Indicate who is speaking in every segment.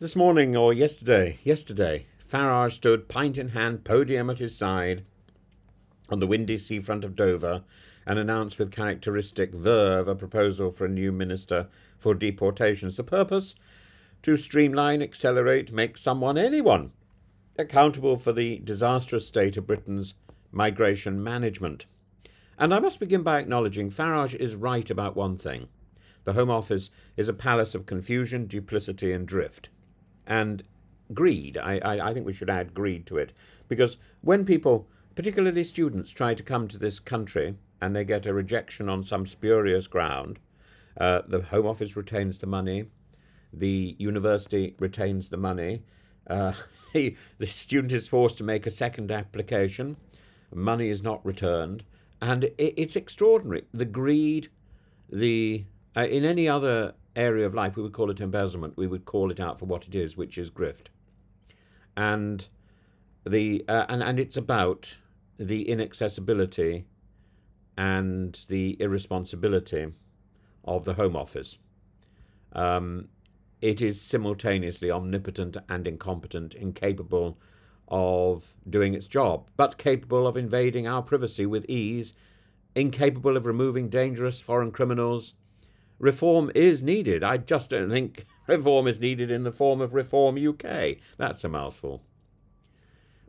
Speaker 1: This morning or yesterday, Farage stood, pint in hand, podium at his side, on the windy seafront of Dover, and announced with characteristic verve a proposal for a new minister for deportations. The purpose? To streamline, accelerate, make anyone, accountable for the disastrous state of Britain's migration management. And I must begin by acknowledging Farage is right about one thing. The Home Office is a palace of confusion, duplicity and drift. And greed. I think we should add greed to it. Because when people, particularly students, try to come to this country and they get a rejection on some spurious ground, the Home Office retains the money, the university retains the money, the student is forced to make a second application, money is not returned, and it's extraordinary. The greed, in any other area of life we would call it embezzlement, we would call it out for what it is, which is grift. And it's about the inaccessibility and the irresponsibility of the Home Office. It is simultaneously omnipotent and incompetent, incapable of doing its job, but capable of invading our privacy with ease, incapable of removing dangerous foreign criminals. Reform is needed. I just don't think reform is needed in the form of Reform UK. That's a mouthful.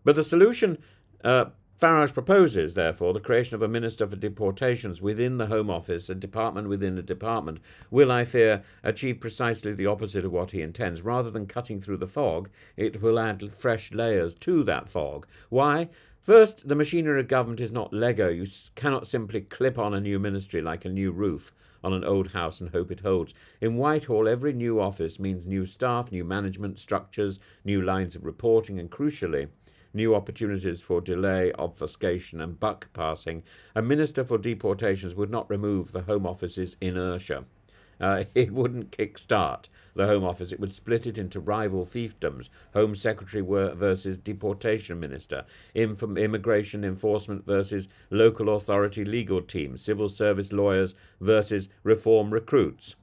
Speaker 1: But the solution Farage proposes, therefore, the creation of a Minister for Deportations within the Home Office, a department within a department, will, I fear, achieve precisely the opposite of what he intends. Rather than cutting through the fog, it will add fresh layers to that fog. Why? First, the machinery of government is not Lego. You cannot simply clip on a new ministry like a new roof on an old house and hope it holds. In Whitehall, every new office means new staff, new management structures, new lines of reporting, and crucially, new opportunities for delay, obfuscation and buck passing. A Minister for Deportations would not remove the Home Office's inertia. It wouldn't kick-start the Home Office. It would split it into rival fiefdoms: Home Secretary versus Deportation Minister, Immigration Enforcement versus Local Authority Legal Team, Civil Service Lawyers versus Reform Recruits.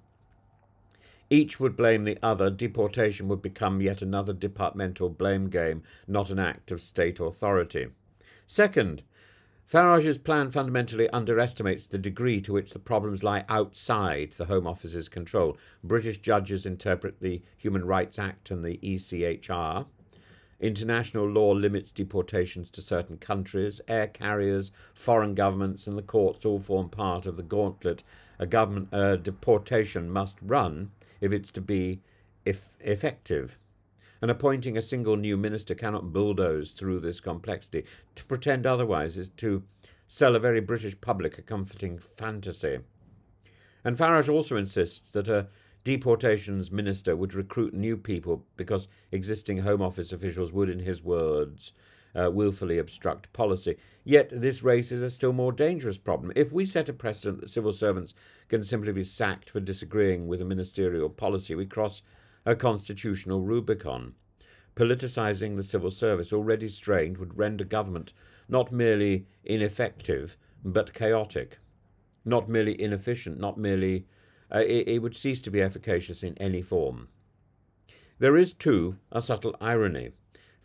Speaker 1: Each would blame the other. Deportation would become yet another departmental blame game, not an act of state authority. Second, Farage's plan fundamentally underestimates the degree to which the problems lie outside the Home Office's control. British judges interpret the Human Rights Act and the ECHR. International law limits deportations to certain countries. Air carriers, foreign governments and the courts all form part of the gauntlet a deportation must run if it's to be effective. And appointing a single new minister cannot bulldoze through this complexity. To pretend otherwise is to sell a very British public a comforting fantasy. And Farage also insists that a deportations minister would recruit new people because existing Home Office officials would, in his words, willfully obstruct policy. Yet this raises a still more dangerous problem. If we set a precedent that civil servants can simply be sacked for disagreeing with a ministerial policy, we cross a constitutional Rubicon. Politicising the civil service, already strained, would render government not merely ineffective, but chaotic. Not merely inefficient, not merely... it would cease to be efficacious in any form. There is, too, a subtle irony.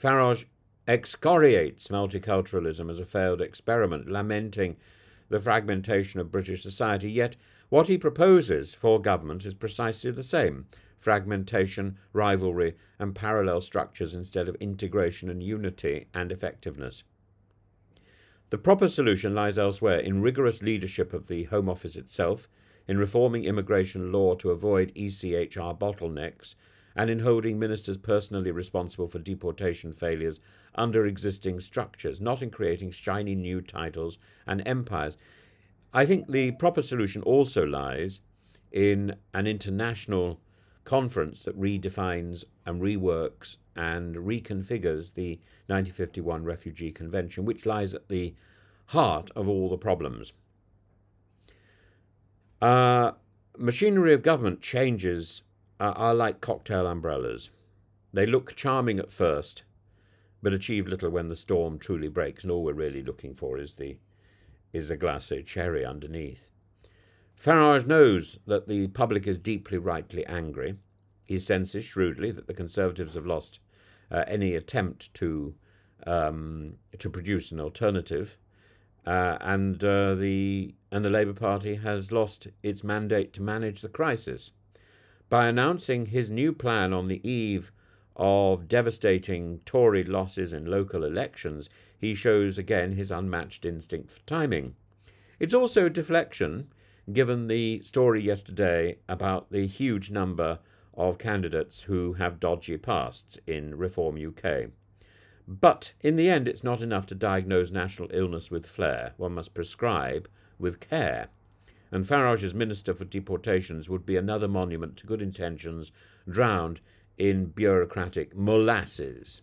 Speaker 1: Farage excoriates multiculturalism as a failed experiment, lamenting the fragmentation of British society, yet what he proposes for government is precisely the same: fragmentation, rivalry, and parallel structures instead of integration and unity and effectiveness. The proper solution lies elsewhere, in rigorous leadership of the Home Office itself, in reforming immigration law to avoid ECHR bottlenecks, and in holding ministers personally responsible for deportation failures under existing structures, not in creating shiny new titles and empires. I think the proper solution also lies in an international conference that redefines and reworks and reconfigures the 1951 Refugee Convention, which lies at the heart of all the problems. Machinery of government changes are like cocktail umbrellas. They look charming at first, but achieve little when the storm truly breaks, and all we're really looking for is a glacé cherry underneath. Farage knows that the public is deeply, rightly angry. He senses shrewdly that the Conservatives have lost any attempt to produce an alternative, and the Labour Party has lost its mandate to manage the crisis. By announcing his new plan on the eve of devastating Tory losses in local elections, he shows again his unmatched instinct for timing. It's also a deflection, given the story yesterday about the huge number of candidates who have dodgy pasts in Reform UK. But in the end, it's not enough to diagnose national illness with flair. One must prescribe with care. And Farage as Minister for Deportations would be another monument to good intentions drowned in bureaucratic molasses.